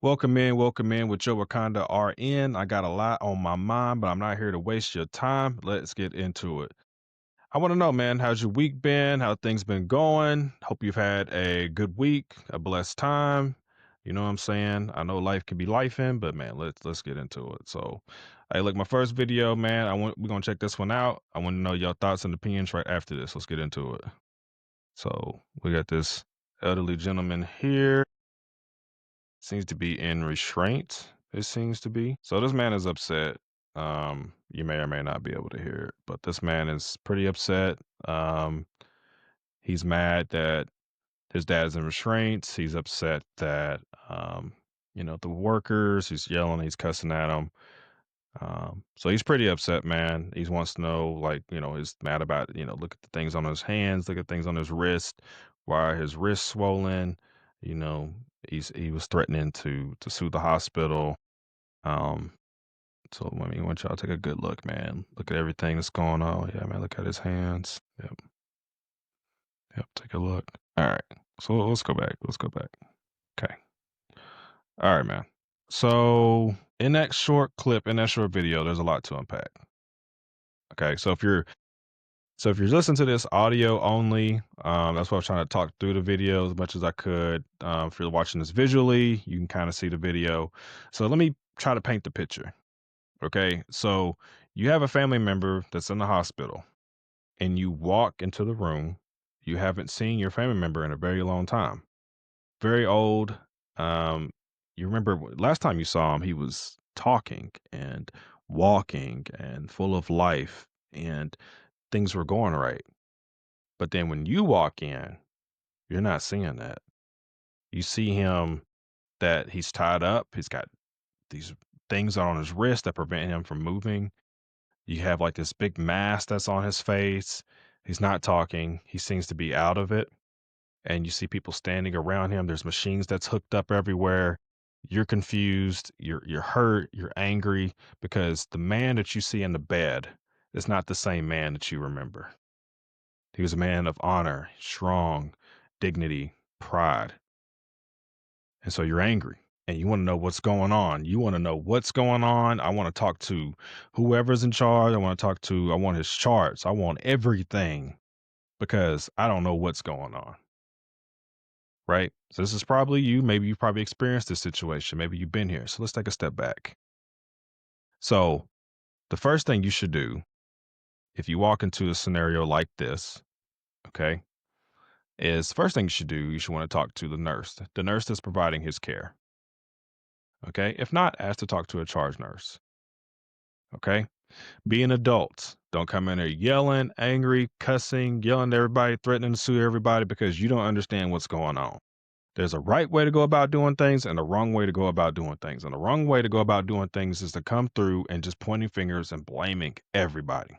Welcome in with Joe Wakanda RN. I got a lot on my mind, but I'm not here to waste your time. Let's get into it. I want to know, man, how's your week been? How things been going? Hope you've had a good week, a blessed time. You know what I'm saying? I know life can be lifing, but man, let's get into it. So, hey, look, my first video, man. We're gonna check this one out. I want to know your thoughts and opinions right after this. Let's get into it. So we got this elderly gentleman here. Seems to be in restraint, it seems to be. So this man is upset. You may or may not be able to hear it, but this man is pretty upset. Um, he's mad that his dad is in restraints. He's upset that the workers, he's yelling, he's cussing at them. So he's pretty upset, man. He wants to know, like, he's mad about, look at the things on his hands, look at things on his wrist. Why are his wrists swollen? You know, he was threatening to sue the hospital. Um, so I mean, I want y'all to take a good look, man. Look at everything that's going on. Yeah, man, look at his hands. Yep, yep, take a look. All right. So let's go back. Let's go back. Okay. All right, man. So in that short clip, in that short video, there's a lot to unpack. Okay. So if you're listening to this audio only, that's why I was trying to talk through the video as much as I could. If you're watching this visually, you can kind of see the video. So let me try to paint the picture. Okay. So you have a family member that's in the hospital and you walk into the room. You haven't seen your family member in a very long time, very old. Um, you remember last time you saw him, he was talking and walking and full of life and things were going right. But then when you walk in, you're not seeing that. You see him that he's tied up. He's got these things on his wrist that prevent him from moving. You have like this big mask that's on his face. He's not talking. He seems to be out of it. And you see people standing around him. There's machines that's hooked up everywhere. You're confused. You're hurt. You're angry because the man that you see in the bed is not the same man that you remember. He was a man of honor, strong, dignity, pride. And so you're angry and you want to know what's going on. You want to know what's going on. I want to talk to whoever's in charge. I want his charts. I want everything because I don't know what's going on. Right. So this is probably you. Maybe you've probably experienced this situation. Maybe you've been here. So let's take a step back. So the first thing you should do if you walk into a scenario like this, okay, is first thing you should do, you should want to talk to the nurse that's providing his care. Okay. If not, ask to talk to a charge nurse. Okay. Be an adult. Don't come in there yelling, angry, cussing, yelling at everybody, threatening to sue everybody because you don't understand what's going on. There's a right way to go about doing things and a wrong way to go about doing things. And the wrong way to go about doing things is to come through and just pointing fingers and blaming everybody.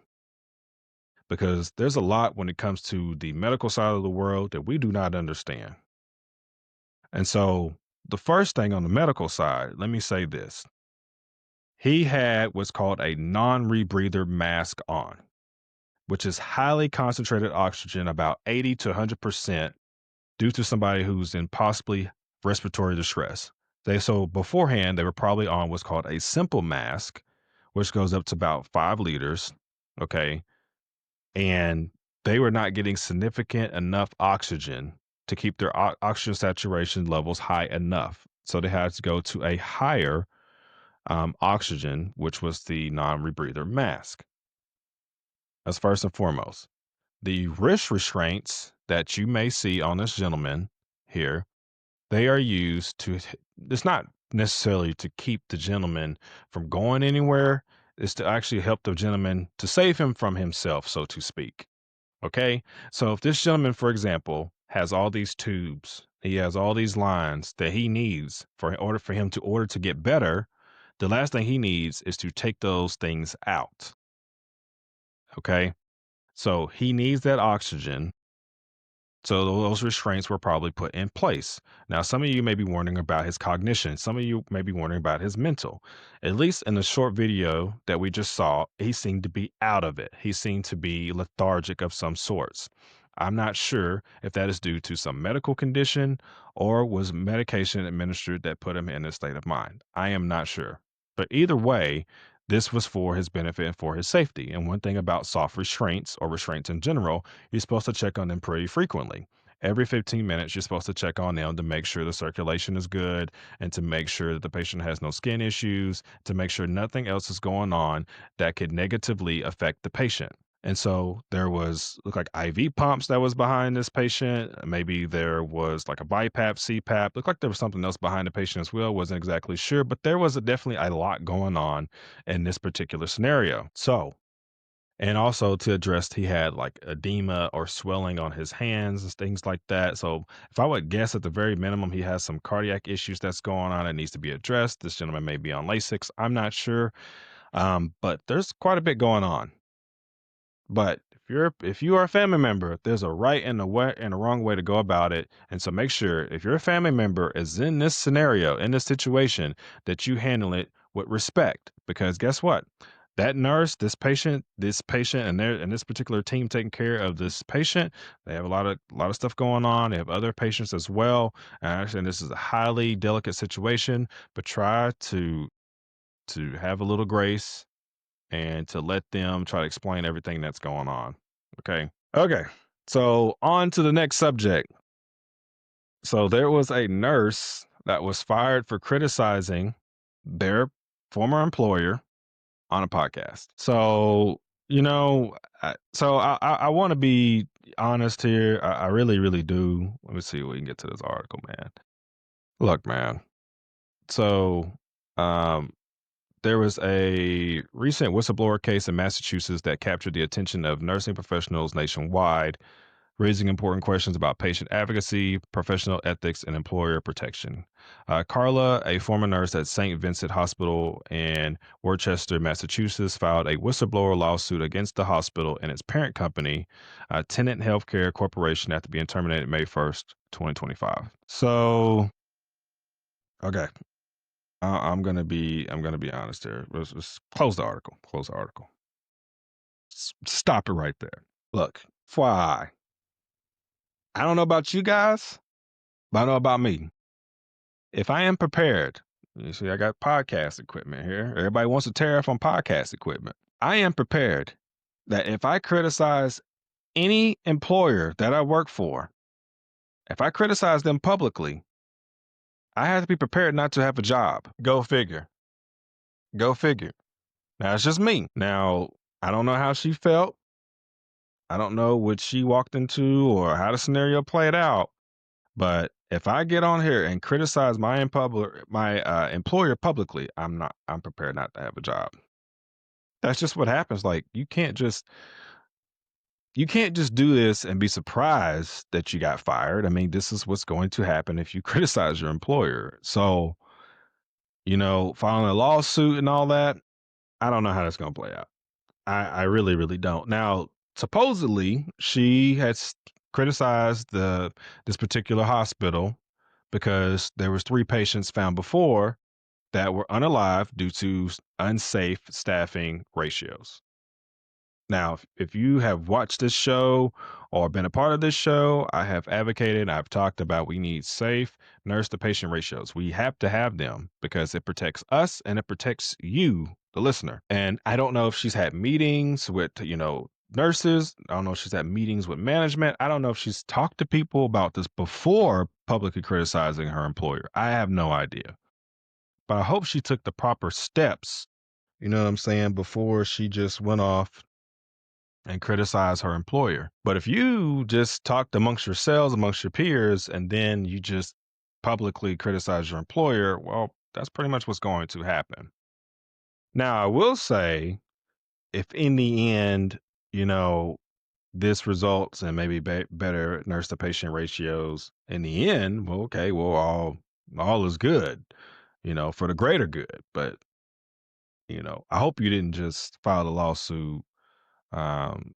Because there's a lot when it comes to the medical side of the world that we do not understand. And so, the first thing on the medical side, let me say this. He had what's called a non rebreather mask on, which is highly concentrated oxygen, about 80 to 100%, due to somebody who's in possibly respiratory distress. So beforehand, they were probably on what's called a simple mask, which goes up to about 5 liters. Okay. And they were not getting significant enough oxygen to keep their oxygen saturation levels high enough. So they had to go to a higher oxygen, which was the non rebreather mask. That's first and foremost. The wrist restraints that you may see on this gentleman here, they are used to, it's not necessarily to keep the gentleman from going anywhere. It's to actually help the gentleman to save him from himself, so to speak. Okay. So if this gentleman, for example, has all these tubes, he has all these lines that he needs for in order for him to order to get better, the last thing he needs is to take those things out. Okay. So he needs that oxygen. So those restraints were probably put in place. Now, some of you may be wondering about his cognition. Some of you may be wondering about his mental. At least in the short video that we just saw, he seemed to be out of it. He seemed to be lethargic of some sorts. I'm not sure if that is due to some medical condition or was medication administered that put him in this state of mind. I am not sure. But either way, this was for his benefit and for his safety. And one thing about soft restraints or restraints in general, you're supposed to check on them pretty frequently. Every 15 minutes, you're supposed to check on them to make sure the circulation is good and to make sure that the patient has no skin issues, to make sure nothing else is going on that could negatively affect the patient. And so there was looked like IV pumps that was behind this patient. Maybe there was like a BiPAP, CPAP. Looked like there was something else behind the patient as well. Wasn't exactly sure, but there was definitely a lot going on in this particular scenario. So, and also to address, he had like edema or swelling on his hands and things like that. So, if I would guess at the very minimum, he has some cardiac issues that's going on that needs to be addressed. This gentleman may be on Lasix. I'm not sure, but there's quite a bit going on. But if you are a family member, there's a right and a way and a wrong way to go about it. And so make sure if your family member is in this scenario, in this situation, that you handle it with respect. Because guess what? That nurse, this patient, and this particular team taking care of this patient, they have a lot of stuff going on. They have other patients as well. And I understand this is a highly delicate situation, but try to have a little grace and to let them try to explain everything that's going on. Okay. Okay. So on to the next subject. So there was a nurse that was fired for criticizing their former employer on a podcast. So, I want to be honest here. I really, really do. Let me see if we can get to this article, man. Look, man. So, um, there was a recent whistleblower case in Massachusetts that captured the attention of nursing professionals nationwide, raising important questions about patient advocacy, professional ethics, and employer protection. Carla, a former nurse at St. Vincent Hospital in Worcester, Massachusetts, filed a whistleblower lawsuit against the hospital and its parent company, Tenant Healthcare Corporation, after being terminated May 1st, 2025. So, okay. I'm gonna be honest here. Let's close the article. Close the article. Stop it right there. Look, I don't know about you guys, but I know about me. If I am prepared, you see, I got podcast equipment here. Everybody wants to tear off on podcast equipment. I am prepared that if I criticize any employer that I work for, if I criticize them publicly, I have to be prepared not to have a job. Go figure. Go figure. Now it's just me. Now I don't know how she felt. I don't know what she walked into or how the scenario played out. But if I get on here and criticize my employer publicly, I'm prepared not to have a job. That's just what happens. Like you can't just do this and be surprised that you got fired. I mean, this is what's going to happen if you criticize your employer. So, filing a lawsuit and all that, I don't know how that's going to play out. I really, really don't. Now, supposedly, she has criticized this particular hospital because there was 3 patients found before that were unalive due to unsafe staffing ratios. Now, if you have watched this show or been a part of this show, I have advocated, I've talked about we need safe nurse to patient ratios. We have to have them because it protects us and it protects you, the listener. And I don't know if she's had meetings with, nurses. I don't know if she's had meetings with management. I don't know if she's talked to people about this before publicly criticizing her employer. I have no idea. But I hope she took the proper steps, you know what I'm saying, before she just went off and criticize her employer. But if you just talked amongst yourselves, amongst your peers, and then you just publicly criticize your employer, well, that's pretty much what's going to happen. Now, I will say, if in the end, you know, this results in maybe better nurse to patient ratios in the end, well, okay, well, all is good, for the greater good. But, I hope you didn't just file a lawsuit um,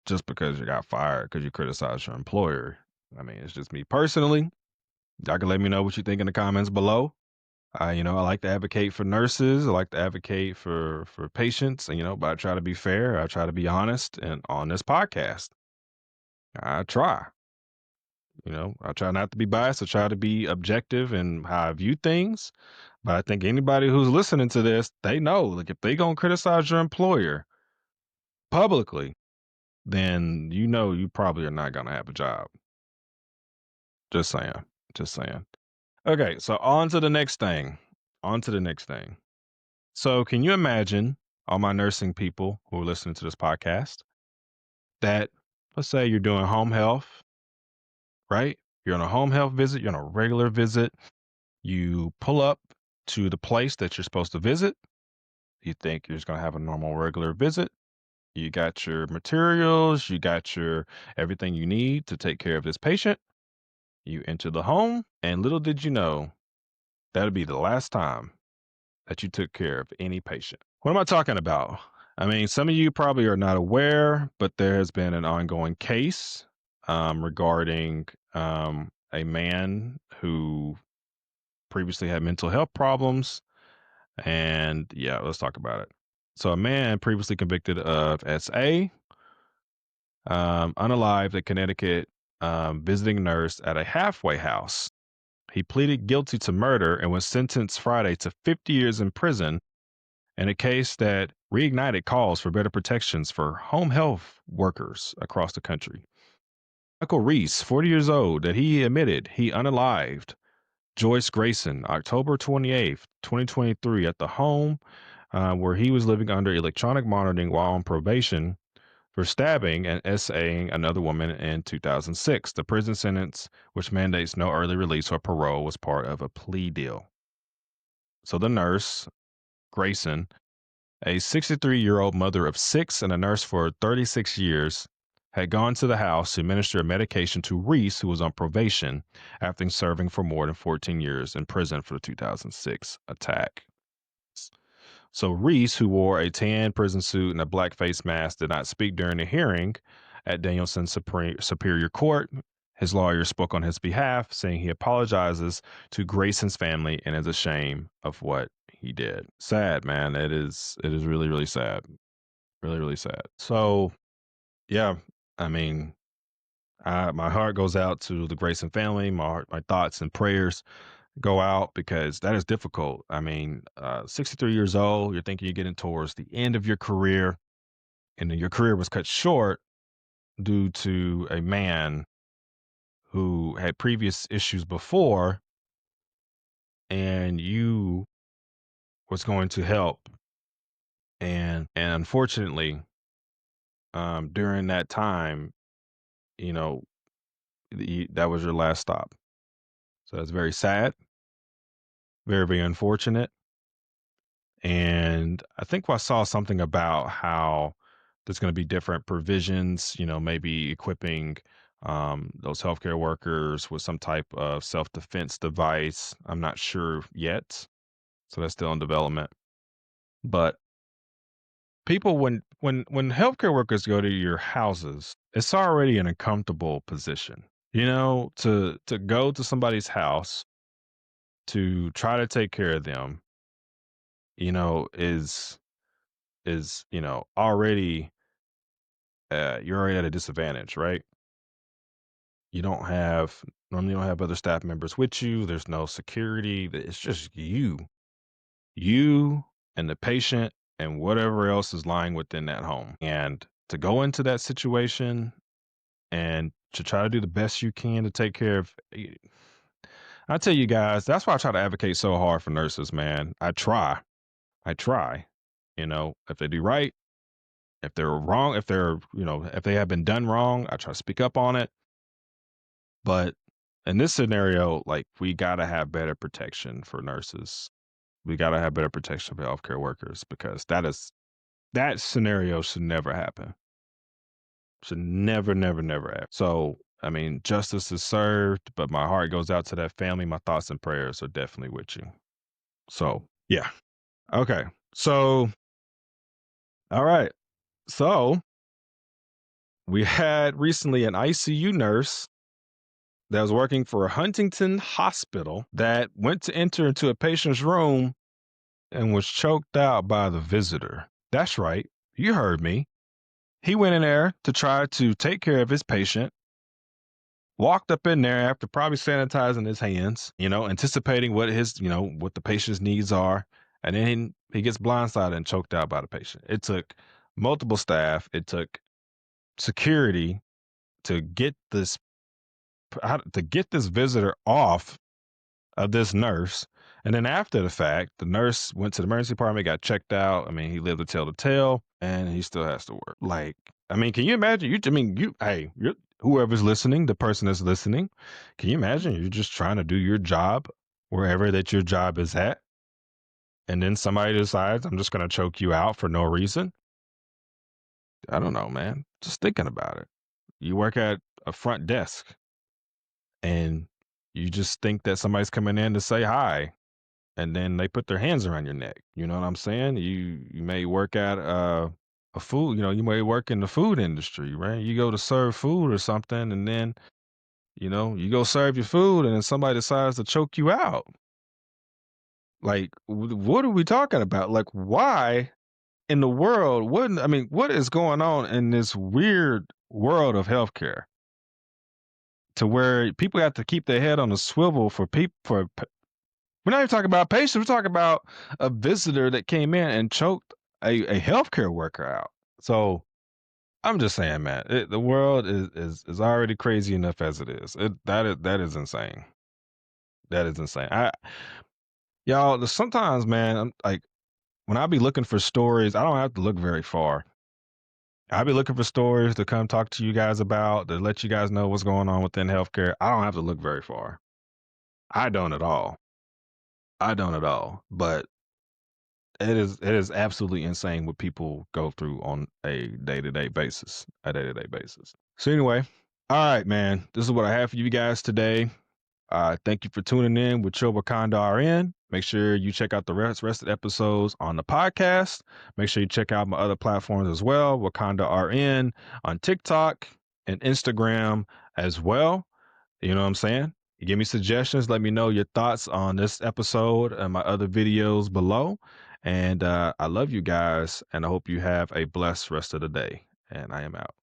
just because you got fired because you criticized your employer. I mean, it's just me personally. Y'all can let me know what you think in the comments below. I like to advocate for nurses. I like to advocate for patients, but I try to be fair. I try to be honest and on this podcast. I try. I try not to be biased. I try to be objective in how I view things. But I think anybody who's listening to this, they know, like, if they gonna criticize your employer publicly, then you probably are not gonna have a job. Just saying. Just saying. Okay, so on to the next thing. On to the next thing. So can you imagine all my nursing people who are listening to this podcast that, let's say you're doing home health, right? You're on a home health visit, you're on a regular visit. You pull up to the place that you're supposed to visit. You think you're just going to have a normal regular visit. You got your materials, you got your everything you need to take care of this patient. You enter the home, and little did you know, that'll be the last time that you took care of any patient. What am I talking about? I mean, some of you probably are not aware, but there has been an ongoing case regarding a man who previously had mental health problems. And yeah, let's talk about it. So, a man previously convicted of SA, unalived a Connecticut visiting nurse at a halfway house. He pleaded guilty to murder and was sentenced Friday to 50 years in prison in a case that reignited calls for better protections for home health workers across the country. Michael Reese, 40 years old, that he admitted he unalived Joyce Grayson October 28th, 2023, at the home where he was living under electronic monitoring while on probation for stabbing and SAing another woman in 2006. The prison sentence, which mandates no early release or parole, was part of a plea deal. So the nurse, Grayson, a 63-year-old mother of six and a nurse for 36 years, had gone to the house to administer a medication to Reese, who was on probation after serving for more than 14 years in prison for the 2006 attack. So Reese, who wore a tan prison suit and a black face mask, did not speak during the hearing at Danielson Superior Court. His lawyer spoke on his behalf, saying he apologizes to Grayson's family and is ashamed of what he did. Sad, man. It is really, really sad. Really, really sad. So yeah, I mean, my heart goes out to the Grayson family. My thoughts and prayers go out because that is difficult. I mean, 63 years old, you're thinking you're getting towards the end of your career, and then your career was cut short due to a man who had previous issues before, and you was going to help. And unfortunately, during that time, you know, that was your last stop. So that's very sad, very, very unfortunate. And I think I saw something about how there's going to be different provisions, maybe equipping those healthcare workers with some type of self defense device. I'm not sure yet. So that's still in development. But people, when healthcare workers go to your houses, it's already an uncomfortable position. To go to somebody's house to try to take care of them, is already you're already at a disadvantage, right? You don't have Normally you don't have other staff members with you. There's no security. It's just you and the patient and whatever else is lying within that home. And to go into that situation and to try to do the best you can to take care of I tell you guys, that's why I try to advocate so hard for nurses, man. I try. If they do right, if they're wrong, if they have been done wrong, I try to speak up on it. But in this scenario, like, we gotta have better protection for nurses. We gotta have better protection for healthcare workers because that scenario should never happen. Should never, never, never happen. So, I mean, justice is served, but my heart goes out to that family. My thoughts and prayers are definitely with you. So, yeah. Okay. So, all right. So, we had recently an ICU nurse that was working for a Huntington hospital that went to enter into a patient's room and was choked out by the visitor. That's right. You heard me. He went in there to try to take care of his patient, walked up in there after probably sanitizing his hands, anticipating what what the patient's needs are. And then he gets blindsided and choked out by the patient. It took multiple staff, it took security to get this visitor off of this nurse. And then after the fact, the nurse went to the emergency department, got checked out. I mean, he lived to tell the tale, and he still has to work. Like, I mean, can you imagine? Hey, whoever's listening, the person that's listening, can you imagine? You're just trying to do your job wherever that your job is at, and then somebody decides, I'm just going to choke you out for no reason. I don't know, man. Just thinking about it. You work at a front desk, and you just think that somebody's coming in to say hi, and then they put their hands around your neck. You know what I'm saying? You may work at a food, you may work in the food industry, right? You go to serve food or something, and then you go serve your food, and then somebody decides to choke you out. Like, what are we talking about? Like, why in the world wouldn't I mean, what is going on in this weird world of healthcare to where people have to keep their head on a swivel for people for we're not even talking about patients. We're talking about a visitor that came in and choked a healthcare worker out. So I'm just saying, man, the world is already crazy enough as it is. That is insane. That is insane. Y'all, sometimes, man, I'm like when I be looking for stories, I don't have to look very far. I'll be looking for stories to come talk to you guys about, to let you guys know what's going on within healthcare. I don't have to look very far. I don't at all. I don't at all. But it is absolutely insane what people go through on a day-to-day basis. A day-to-day basis. So anyway, all right, man. This is what I have for you guys today. Thank you for tuning in with Chill Wakanda RN. Make sure you check out the rest of the episodes on the podcast. Make sure you check out my other platforms as well, Wakanda RN on TikTok and Instagram as well. You know what I'm saying? You give me suggestions. Let me know your thoughts on this episode and my other videos below. And I love you guys, and I hope you have a blessed rest of the day. And I am out.